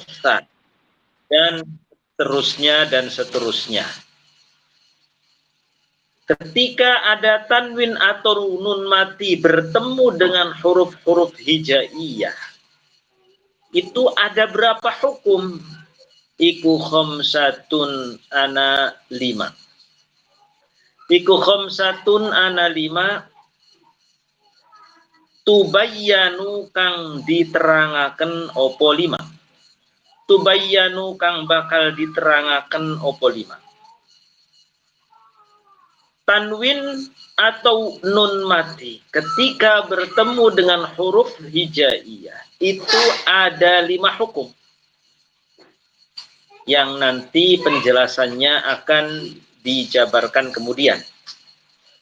khamsa, dan seterusnya dan seterusnya. Ketika ada tanwin atau nun mati bertemu dengan huruf-huruf hijaiyah, itu ada berapa hukum? Iku khamsatun ana 5. Iku khamsatun ana 5 tubayyanu kang diterangaken opo 5. Tubayyanu kang bakal diterangaken opo 5. Tanwin atau nun mati ketika bertemu dengan huruf hijaiyah itu ada 5 hukum yang nanti penjelasannya akan dijabarkan kemudian.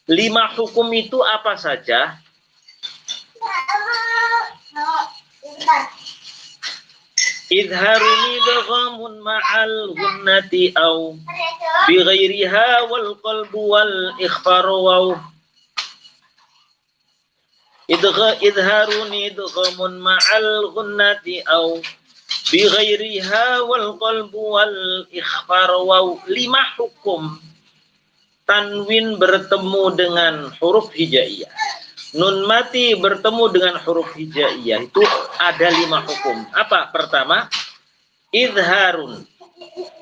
5 hukum itu apa saja? Idharun idghamun ma'al gunnati au bighairiha wal qalbu wal ikhfar waw. Idharun idghamun ma'al gunnati au bighairiha wal qalbu wal ikhfar waw. 5 hukum tanwin bertemu dengan huruf hijaiyah, nun mati bertemu dengan huruf hijaiyah, itu ada 5 hukum. Apa? Pertama, idharun,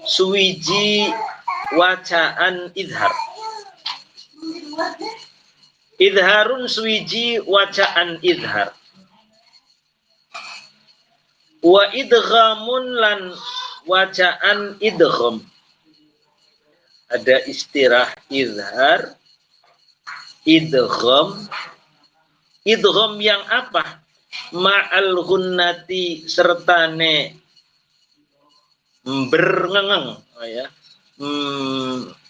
suwiji wacaan idhar. Idharun suwiji wacaan idhar. Wa idghamun lan wacaan idgham. Ada istirah idhar, idgham. Idgham yang apa? Ma'al gunnati sertane berngengeng, ya.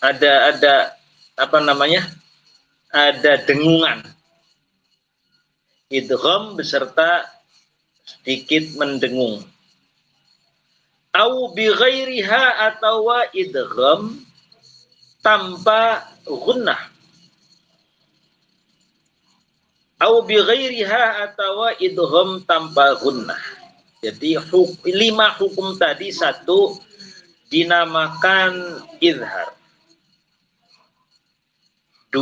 Ada apa namanya? Ada dengungan. Idgham beserta sedikit mendengung. Au bi ghairiha atau idgham tanpa gunnah. Au bi ghairiha atau idgham tanpa gunnah. Jadi 5 hukum tadi, 1 dinamakan izhar. 2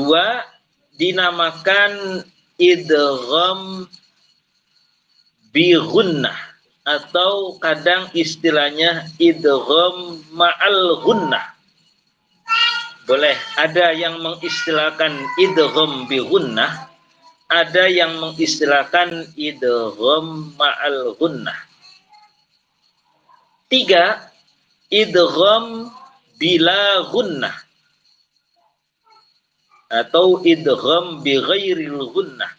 dinamakan idgham bi gunnah atau kadang istilahnya idgham ma'al gunnah. Boleh, ada yang mengistilahkan idgham bi gunnah, ada yang mengistilahkan idgham ma'al gunnah. 3 idgham bila gunnah atau idgham bi ghairil gunnah.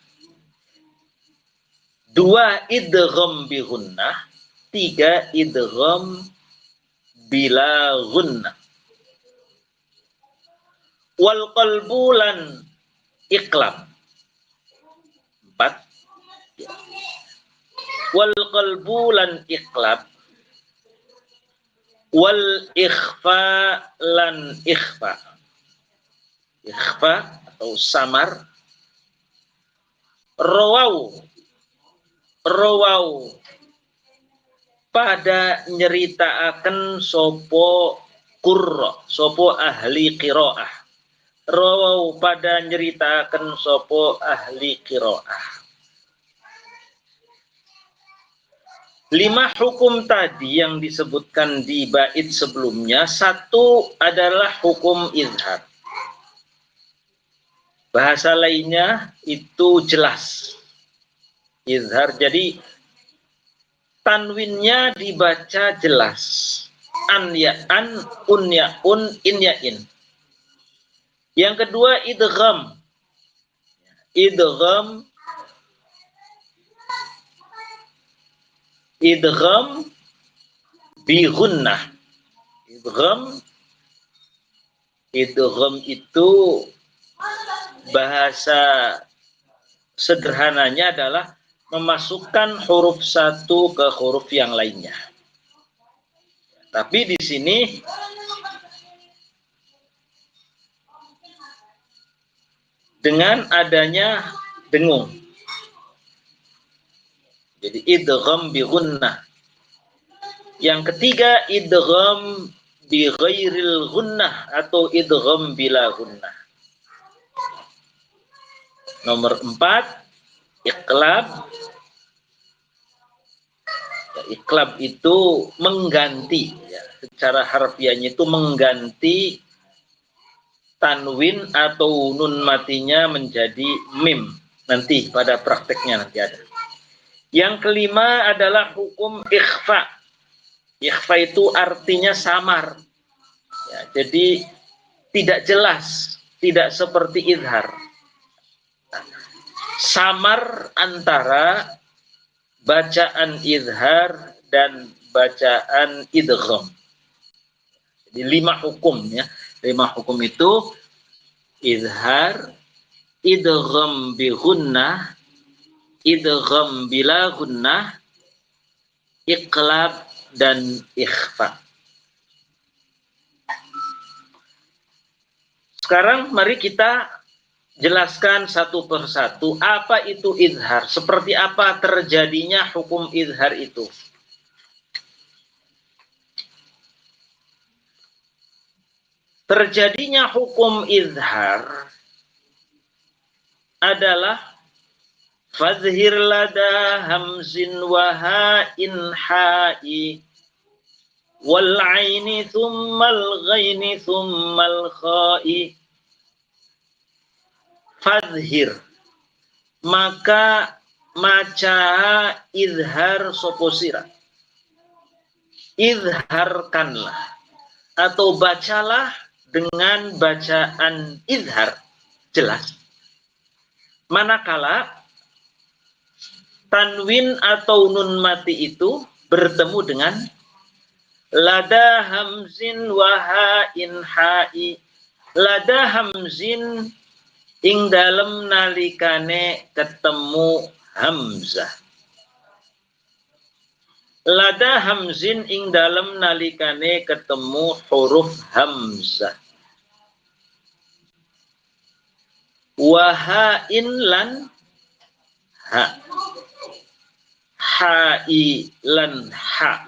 2 idgham bi gunnah, 3 idgham bila gunnah. Wal qalbu lan iqlab. 4 wal qalbu lan iqlab. Wal ikhfa lan ikhfa. Ikhfa atau samar. Rawau pada nyeritaaken sopo qurra, sopo ahli qiraah. Rawau pada nyeritaaken sopo ahli qiraah. 5 hukum tadi yang disebutkan di bait sebelumnya, 1 adalah hukum izhar. Bahasa lainnya itu jelas. Izhar, jadi tanwinnya dibaca jelas. An ya an, un ya un, in ya in. Yang kedua idgham. Idgham bi gunnah. Idgham itu bahasa sederhananya adalah memasukkan huruf satu ke huruf yang lainnya. Tapi di sini dengan adanya dengung. Jadi idgham bi gunnah. Yang ketiga, idgham bi ghairil gunnah atau idgham bila gunnah. Nomor 4, iqlab. Ya, iqlab itu mengganti, ya, secara harfiahnya itu mengganti tanwin atau nun matinya menjadi mim. Nanti pada prakteknya nanti ada. Yang kelima adalah hukum ikhfa. Ikhfa itu artinya samar. Ya, jadi tidak jelas, tidak seperti izhar. Samar antara bacaan izhar dan bacaan idgham. Jadi 5 hukum ya. 5 hukum itu izhar, idgham bi gunnah, idgham bila gunnah, iqlab dan ikhfa. Sekarang mari kita jelaskan satu persatu apa itu izhar, seperti apa terjadinya hukum izhar itu. Terjadinya hukum izhar adalah fadhhir lada hamzin wa ha'in ha'i wal 'aini tsummal ghaini tsummal kha'i. Fadhhir, maka maca izhar sapa sira. Izharkanlah atau bacalah dengan bacaan izhar jelas. Manakala tanwin atau nun mati itu bertemu dengan lada hamzin wa ha'in ha'i. Lada hamzin ing dalem nalikane ketemu hamzah. Lada hamzin ing dalem nalikane ketemu huruf hamzah. Wa ha'in lan ha. Ha'i lan ha.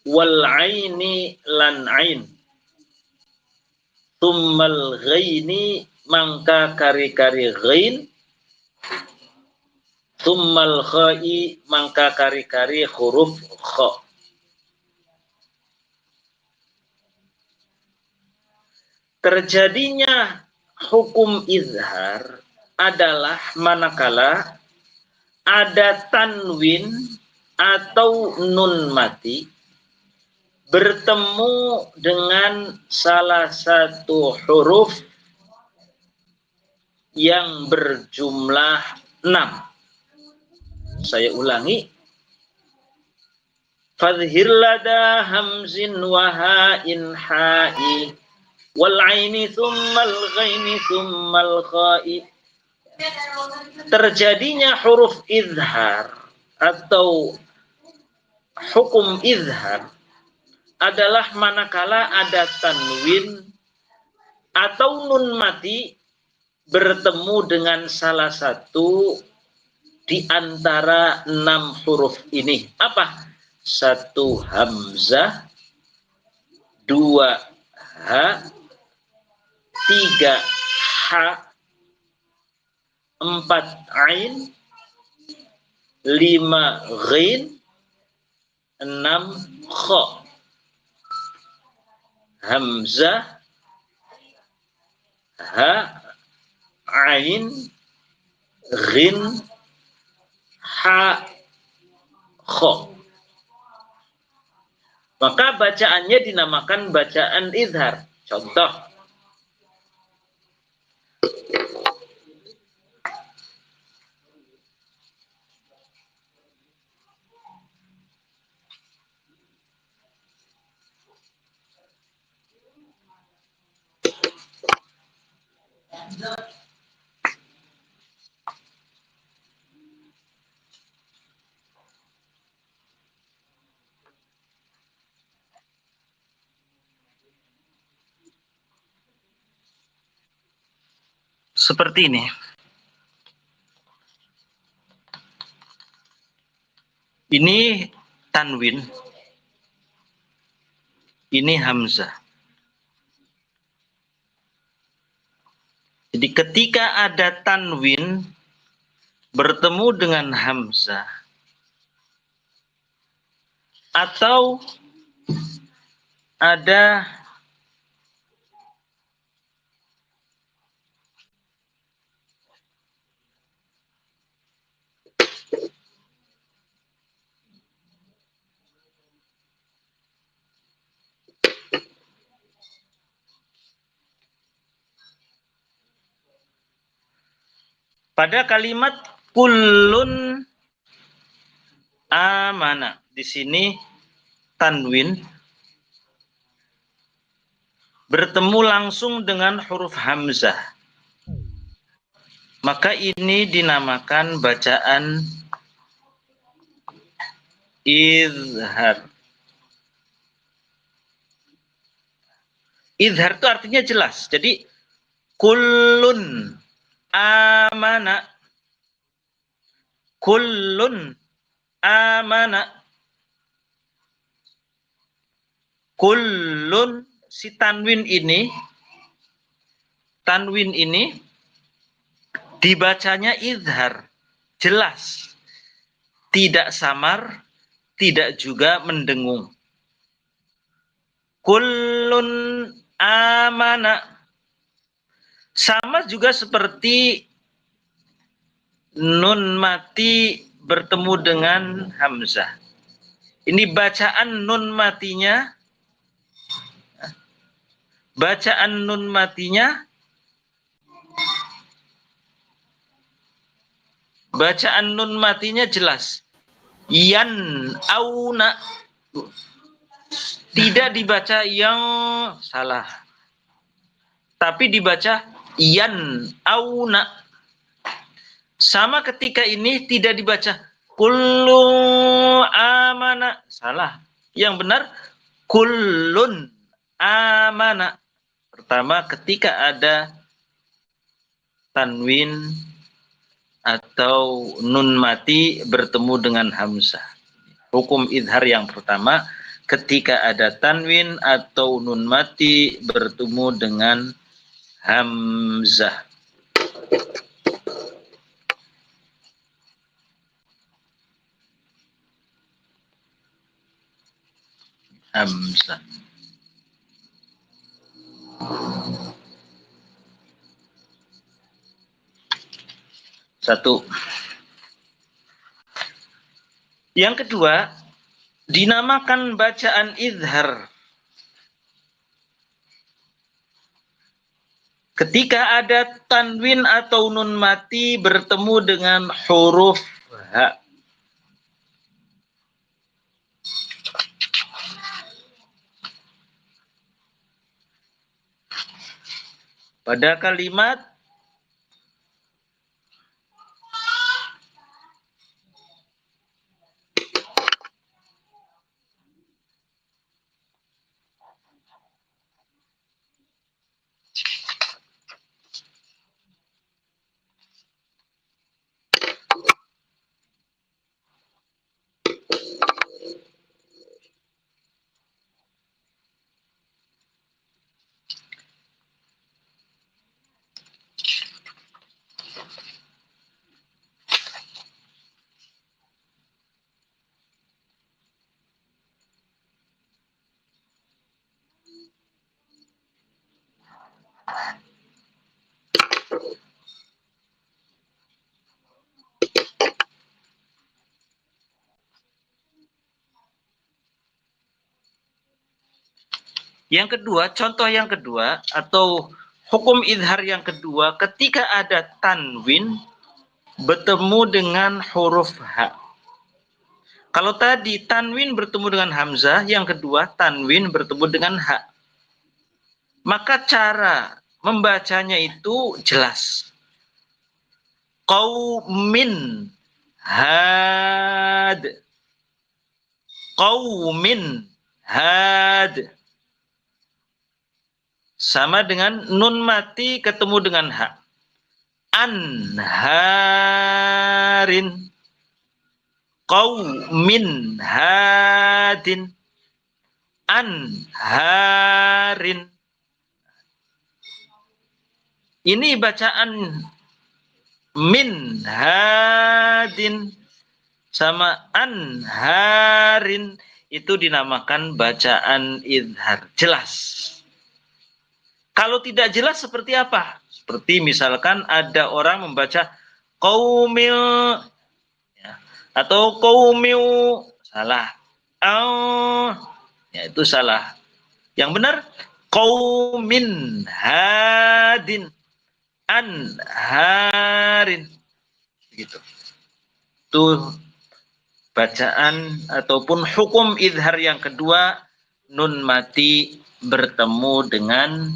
Wal 'aini lan 'ain. Tsummal ghaini mangka kari-kari ghain. Tsummal kha'i mangka kari-kari huruf kha. Terjadinya hukum izhar adalah manakala ada tanwin atau nun mati bertemu dengan salah satu huruf yang berjumlah 6. Saya ulangi. Fadhhir lada hamzin wa ha'in ha'i wal 'aini tsummal ghaini tsummal kha'i. Terjadinya huruf izhar atau hukum izhar adalah manakala ada tanwin atau nun mati bertemu dengan salah satu di antara 6 huruf ini. Apa? 1 hamzah, 2 ha, 3 ha, 4 ain, 5 ghain, 6 kha. Hamzah, ha, ain, ghin, ha, kha. Maka bacaannya dinamakan bacaan izhar. Contoh. Seperti ini. Ini tanwin, ini hamzah. Jadi ketika ada tanwin bertemu dengan hamzah, atau ada pada kalimat kullun amana, di sini tanwin bertemu langsung dengan huruf hamzah, maka ini dinamakan bacaan izhar. Izhar itu artinya jelas. Jadi kullun amana, kullun amana, kullun, si tanwin ini dibacanya izhar, jelas, tidak samar, tidak juga mendengung. Kullun amana, sama juga seperti nun mati bertemu dengan hamzah. Ini bacaan nun matinya, jelas. Yan auna, tidak dibaca yang salah, tapi dibaca yan auna. Sama ketika ini tidak dibaca kullu amana, salah. Yang benar kullun amana. Pertama, ketika ada tanwin atau nun mati bertemu dengan hamzah. Hukum izhar yang pertama, ketika ada tanwin atau nun mati bertemu dengan hamzah. Hamzah. Satu. Yang kedua, dinamakan bacaan izhar ketika ada tanwin atau nun mati bertemu dengan huruf ha. Pada kalimat yang kedua, contoh yang kedua atau hukum izhar yang kedua, ketika ada tanwin bertemu dengan huruf ha. Kalau tadi tanwin bertemu dengan hamzah, yang kedua tanwin bertemu dengan ha. Maka cara membacanya itu jelas. Qaumin had. Qaumin had. Sama dengan nun mati ketemu dengan ha. Anharin. qaumin hadin anharin. Ini bacaan min hadin sama anharin itu dinamakan bacaan idhar. Jelas. Kalau tidak jelas seperti apa? Seperti misalkan ada orang membaca qaumil ya, atau qaumil, salah. Ya, itu salah. Yang benar qaumin hadin anharin. Gitu. Itu bacaan ataupun hukum idhar yang kedua, nun mati bertemu dengan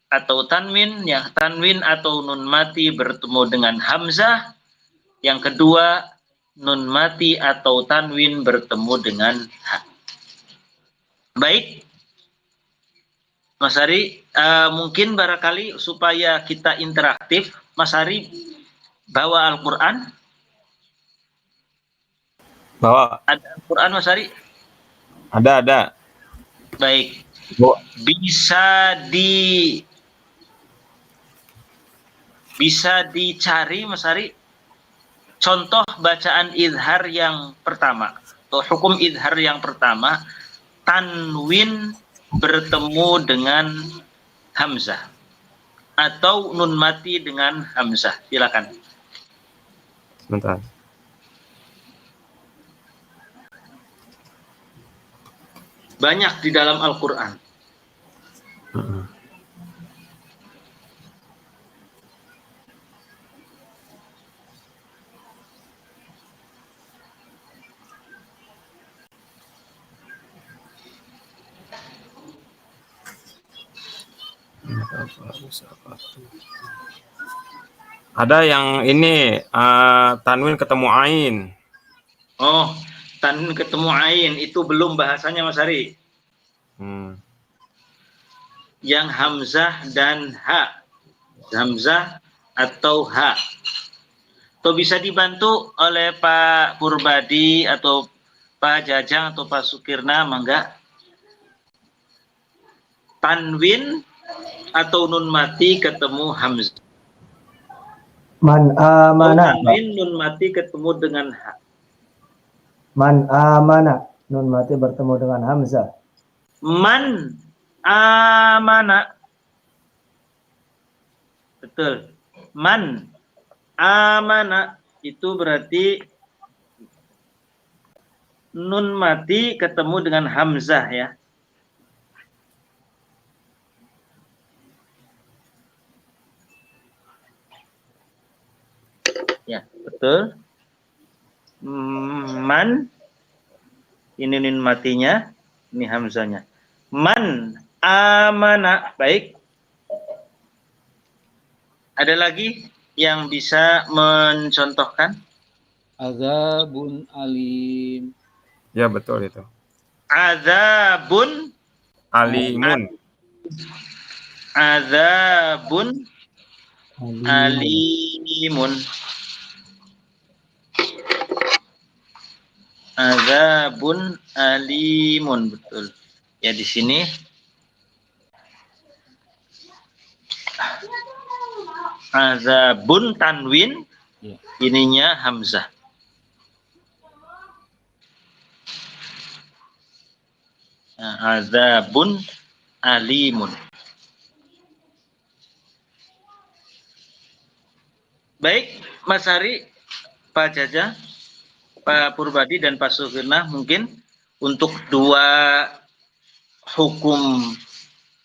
atau tanwin, ya tanwin atau nun mati bertemu dengan hamzah. Yang kedua, nun mati atau tanwin bertemu dengan ha. Baik, Mas Hari, mungkin barangkali supaya kita interaktif, Mas Hari bawa Al-Quran. Bawa. Ada Al-Quran, Mas Hari? Ada. Baik. Bawa. Bisa dicari, Mas Hari, contoh bacaan idhar yang pertama, atau hukum idhar yang pertama, tanwin bertemu dengan hamzah atau nun mati dengan hamzah. Silakan. Sebentar. Banyak di dalam Al-Quran. Ada yang ini tanwin ketemu ain. Oh, tanwin ketemu ain itu belum bahasanya, Mas Hari. Yang hamzah dan ha, hamzah atau ha. Atau bisa dibantu oleh Pak Purbadi atau Pak Jajang atau Pak Sukirna, mangga. Tanwin atau nun mati ketemu hamzah. Man amana. Tanwin nun mati ketemu dengan ha. Man amana, nun mati bertemu dengan hamzah. Man amana. Betul. Man amana itu berarti nun mati ketemu dengan hamzah ya. Ya, betul. Man, ini nun matinya, ini hamzahnya. Man amana. Baik. Ada lagi yang bisa mencontohkan? Azabun alim. Ya, betul itu. Azabun alimun. Azabun alimun. Azabun alimun, betul. Ya, di sini azabun tanwin, ya. Ininya hamzah. Nah, azabun alimun. Baik, Mas Hari, Pak Jaja, Pak Purbadi dan Pak Sukirna, mungkin untuk dua hukum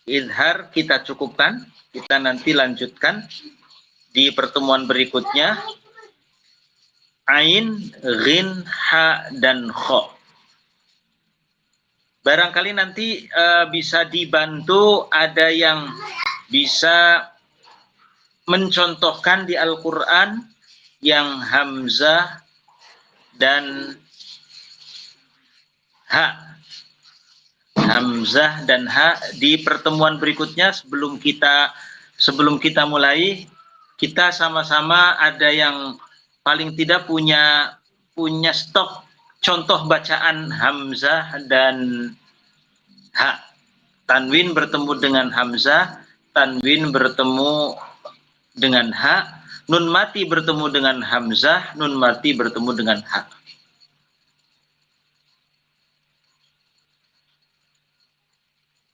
idhar kita cukupkan. Kita nanti lanjutkan di pertemuan berikutnya. Ain, ghin, ha, dan kho. Barangkali nanti bisa dibantu, ada yang bisa mencontohkan di Al-Quran yang hamzah dan ha. Hamzah dan ha di pertemuan berikutnya. Sebelum kita mulai, kita sama-sama ada yang paling tidak punya stok contoh bacaan hamzah dan ha. Tanwin bertemu dengan hamzah, tanwin bertemu dengan ha, nun mati bertemu dengan hamzah, nun mati bertemu dengan ha.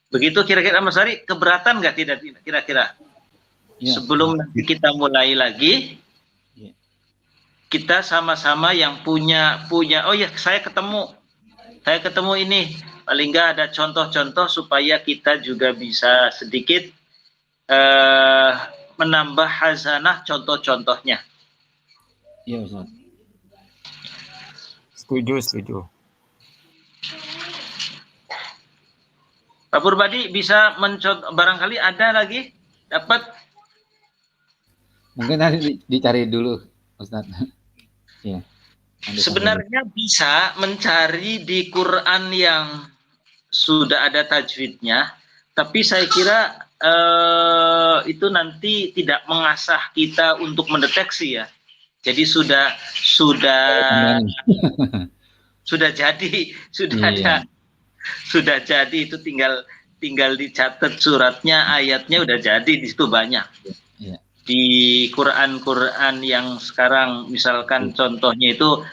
Begitu kira-kira Mas Ari, keberatan nggak tidak kira-kira? Ya. Sebelum nanti kita mulai lagi, Ya. kita sama-sama yang punya, oh ya saya ketemu ini, paling nggak ada contoh-contoh supaya kita juga bisa sedikit menambah hazanah contoh-contohnya. Iya Ustaz. Setuju. Pak Purbadi bisa mencontoh, barangkali ada lagi dapat. Mungkin nanti dicari dulu Ustaz. Ya. Sebenarnya bisa mencari di Quran yang sudah ada tajwidnya, tapi saya kira itu nanti tidak mengasah kita untuk mendeteksi ya. Jadi sudah jadi itu tinggal dicatat suratnya, ayatnya udah jadi di situ banyak. Iya. Di Quran yang sekarang misalkan contohnya itu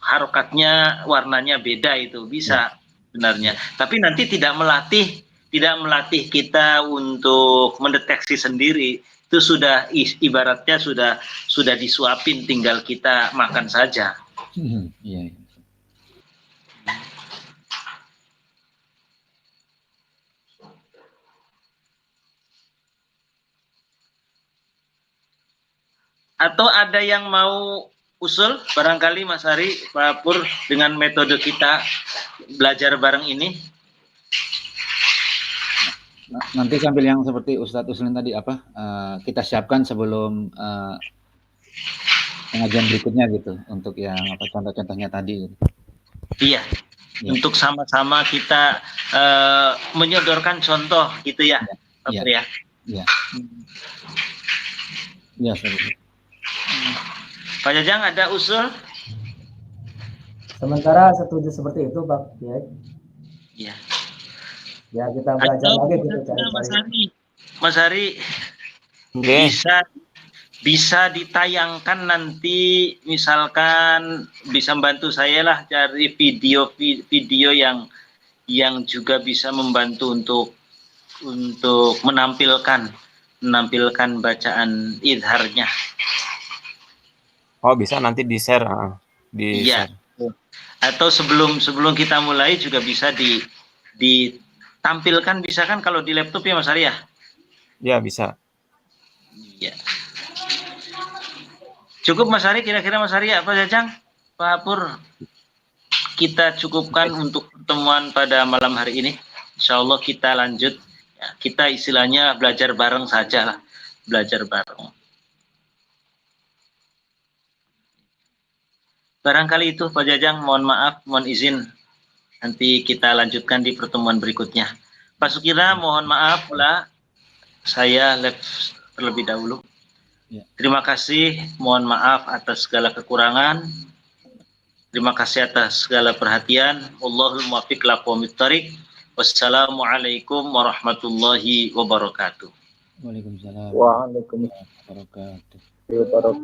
harokatnya warnanya beda, itu bisa sebenarnya. Tapi nanti tidak melatih kita untuk mendeteksi sendiri. Itu sudah ibaratnya sudah disuapin, tinggal kita makan saja. Iya. Atau ada yang mau usul barangkali Mas Ari, Pak Pur, dengan metode kita belajar bareng ini? Nanti sambil yang seperti Ustadz usulin tadi kita siapkan sebelum pengajian berikutnya gitu, untuk yang contoh-contohnya tadi. Iya. Untuk sama-sama kita menyodorkan contoh gitu ya, Pak Pur ya. Iya. Iya, Ustaz. Pak Jajang ada usul? Sementara setuju seperti itu, Pak. Iya. Ya, kita belajar lagi gitu cari-cari. Mas Hari, bisa ditayangkan nanti, misalkan bisa bantu saya lah cari video yang juga bisa membantu untuk menampilkan bacaan idharnya. Oh, bisa nanti di-share. Iya. Atau sebelum kita mulai juga bisa ditampilkan, bisa kan kalau di laptop ya Mas Ari ya? Ya, bisa. Iya. Cukup Mas Ari, kira-kira Mas Ari apa Jajang? Pak Pur, kita cukupkan untuk pertemuan pada malam hari ini. Insya Allah kita lanjut. Ya, kita istilahnya belajar bareng saja lah. Belajar bareng. Barangkali itu Pak Jajang, mohon maaf, mohon izin. Nanti kita lanjutkan di pertemuan berikutnya. Pak Sukira, mohon maaf lah, saya live terlebih dahulu. Ya. Terima kasih, mohon maaf atas segala kekurangan. Terima kasih atas segala perhatian. Wallahul muwaffiq ila aqwamit thoriq. Wassalamualaikum warahmatullahi wabarakatuh. Waalaikumsalam. Waalaikumsalam. Warahmatullahi wabarakatuh.